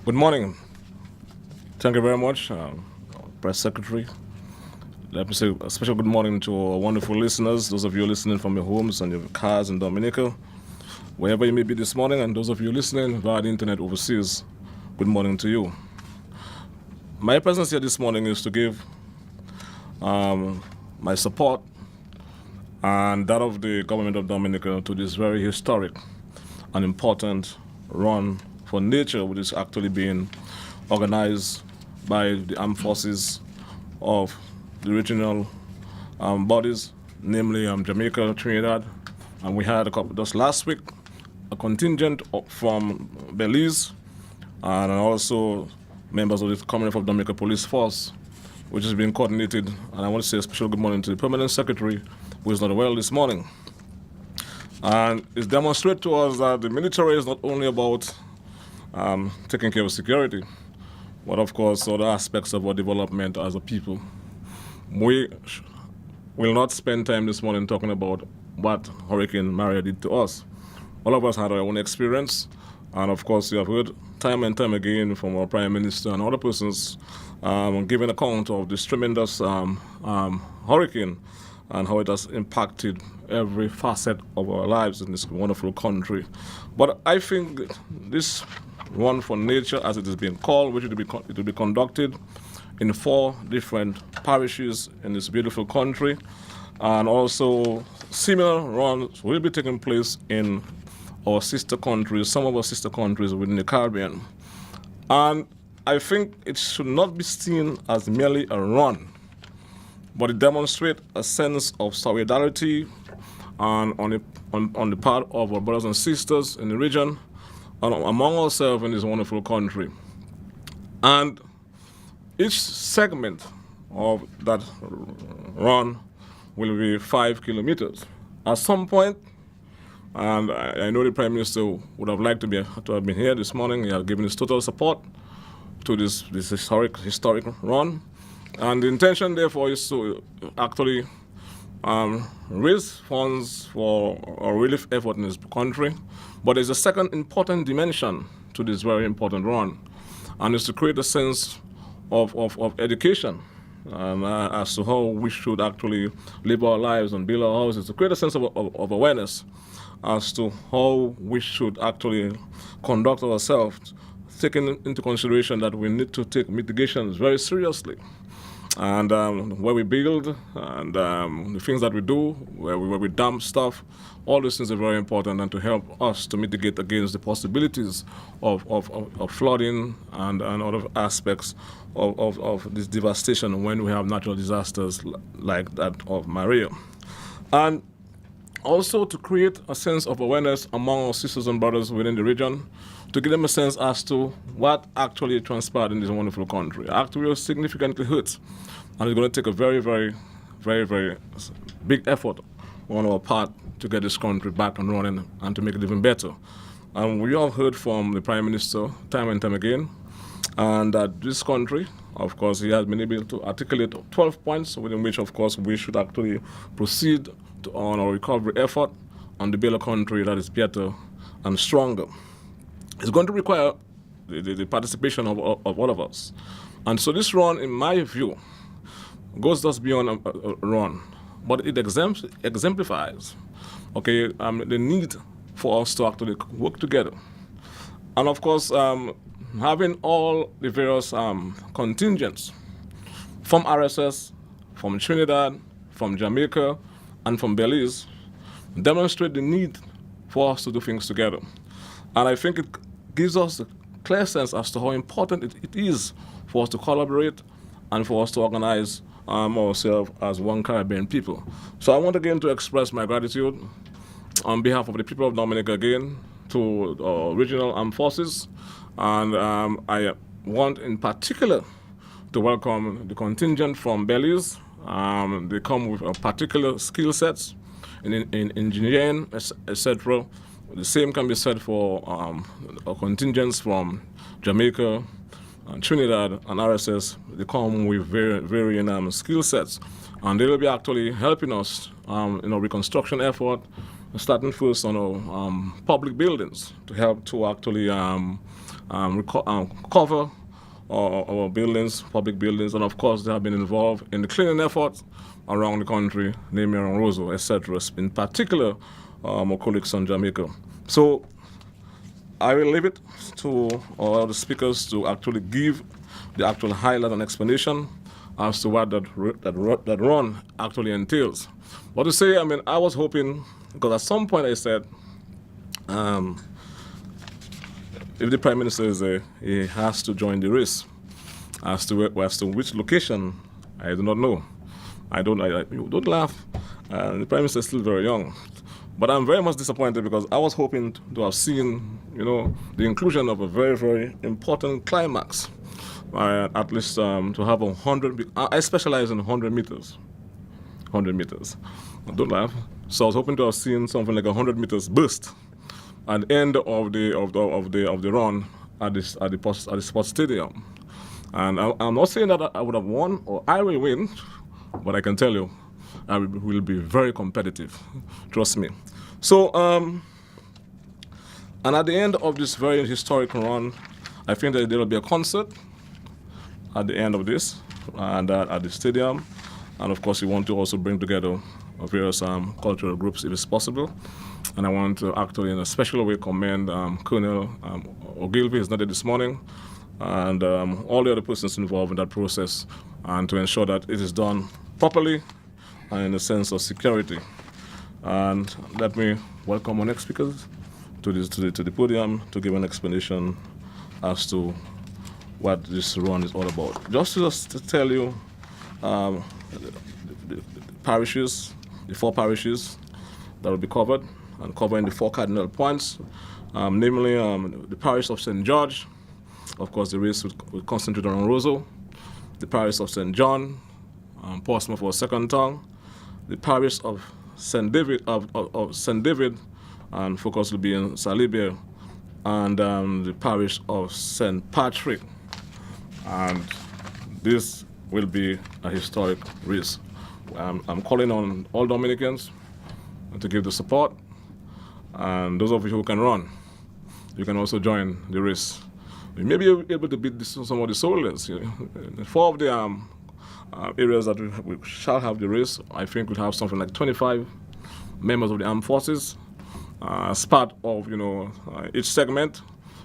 Good morning. Thank you very much, Press Secretary. Let me say a special good morning to our wonderful listeners, those of you listening from your homes and your cars in Dominica, wherever you may be this morning, and those of you listening via the internet overseas, good morning to you. My presence here this morning is to give my support and that of the government of Dominica to this very historic and important run for nature, which is actually being organized by the armed forces of the regional bodies, namely Jamaica, Trinidad, and we had just last week a contingent from Belize and also members of the Commonwealth of Dominica Police Force, which is being coordinated. And I want to say a special good morning to the Permanent Secretary, who is not well this morning. And it demonstrates to us that the military is not only about taking care of security, but of course other aspects of our development as a people. We will not spend time this morning talking about what Hurricane Maria did to us. All of us had our own experience, and of course you have heard time and time again from our Prime Minister and other persons giving account of this tremendous hurricane and how it has impacted every facet of our lives in this wonderful country. But I think this run for nature, as it is being called, which it will be conducted in 4 different parishes in this beautiful country, and also similar runs will be taking place in our sister countries, some of our sister countries within the Caribbean. And I think it should not be seen as merely a run, but it demonstrates a sense of solidarity and on the part of our brothers and sisters in the region and among ourselves in this wonderful country. And each segment of that run will be 5 kilometers. At some point, and I know the Prime Minister would have liked to have been here this morning. He has given his total support to this historic run. And the intention, therefore, is to actually raise funds for a relief effort in this country. But there's a second important dimension to this very important run, and it's to create a sense of education as to how we should actually live our lives and build our houses, to create a sense of awareness as to how we should actually conduct ourselves, taking into consideration that we need to take mitigations very seriously. And where we build and the things that we do, where we dump stuff, all these things are very important, and to help us to mitigate against the possibilities of flooding and other aspects of this devastation when we have natural disasters like that of Maria. And also to create a sense of awareness among our sisters and brothers within the region, to give them a sense as to what actually transpired in this wonderful country. Actually, we are significantly hurt, and it's going to take a very, very, very, very big effort on our part to get this country back and running and to make it even better. And we all heard from the Prime Minister time and time again, and that this country, of course, he has been able to articulate 12 points within which, of course, we should actually proceed on our recovery effort and to build a country that is better and stronger. It's going to require the participation of all of us. And so this run, in my view, goes just beyond a run, but it exemplifies, the need for us to actually work together. And of course, having all the various contingents from RSS, from Trinidad, from Jamaica, and from Belize demonstrate the need for us to do things together. And I think it gives us a clear sense as to how important it is for us to collaborate and for us to organize ourselves as one Caribbean people. So I want again to express my gratitude on behalf of the people of Dominica again to regional armed forces. And I want in particular to welcome the contingent from Belize. They come with particular skill sets in engineering, etc. The same can be said for contingents from Jamaica, Trinidad, and RSS. They come with varying skill sets, and they will be actually helping us in our reconstruction effort, starting first on our public buildings to help to actually cover our buildings, public buildings, and of course they have been involved in the cleaning efforts around the country, namely around Roseau, etc. In particular, our colleagues on Jamaica. So I will leave it to all the speakers to actually give the actual highlight and explanation as to what that run actually entails. But to say, I mean, I was hoping, because at some point I said, if the Prime Minister is there, he has to join the race. As to which location, I do not know. Don't laugh. The Prime Minister is still very young. But I'm very much disappointed because I was hoping to have seen, the inclusion of a very, very important climax. At least to have 100. I specialize in 100 meters. 100 meters. Don't laugh. So I was hoping to have seen something like 100 meters burst at the end of the run at the sports stadium. And I'm not saying that I would have won or I will win, but I can tell you, I will be very competitive. Trust me. So, and at the end of this very historic run, I think that there will be a concert at the end of this, and at the stadium. And of course, we want to also bring together various cultural groups if it's possible. And I want to actually, in a special way, commend Colonel Ogilvy, who's not there this morning, and all the other persons involved in that process, and to ensure that it is done properly and in a sense of security. And let me welcome our next speakers to the podium to give an explanation as to what this run is all about. Just to tell you, the parishes, the 4 parishes that will be covered, and covering the 4 cardinal points, namely the parish of St. George. Of course, the race will concentrate on Roseau. The parish of St. John, Portsmouth for a second tongue. The parish of St. David, and focus will be in Salibia, and the parish of St. Patrick. And this will be a historic race. I'm calling on all Dominicans to give the support, and those of you who can run, you can also join the race. We may be able to beat some of the soldiers. 4 of the areas that we shall have the race, I think we'll have something like 25 members of the armed forces as part of each segment.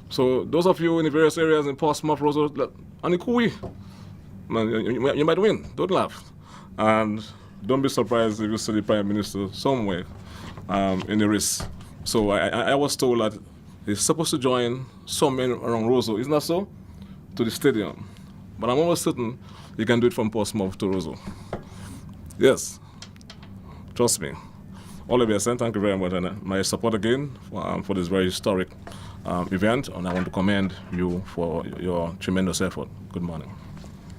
So those of you in the various areas in Portsmouth, Roseau, and Ikui, you might win. Don't laugh. And don't be surprised if you see the Prime Minister somewhere in the race. So I was told that he's supposed to join somewhere around Roseau, isn't that so? To the stadium. But I'm almost certain he can do it from Portsmouth to Roseau. Yes. Trust me. All of you, thank you very much, and my support again for this very historic event, and I want to commend you for your tremendous effort. Good morning.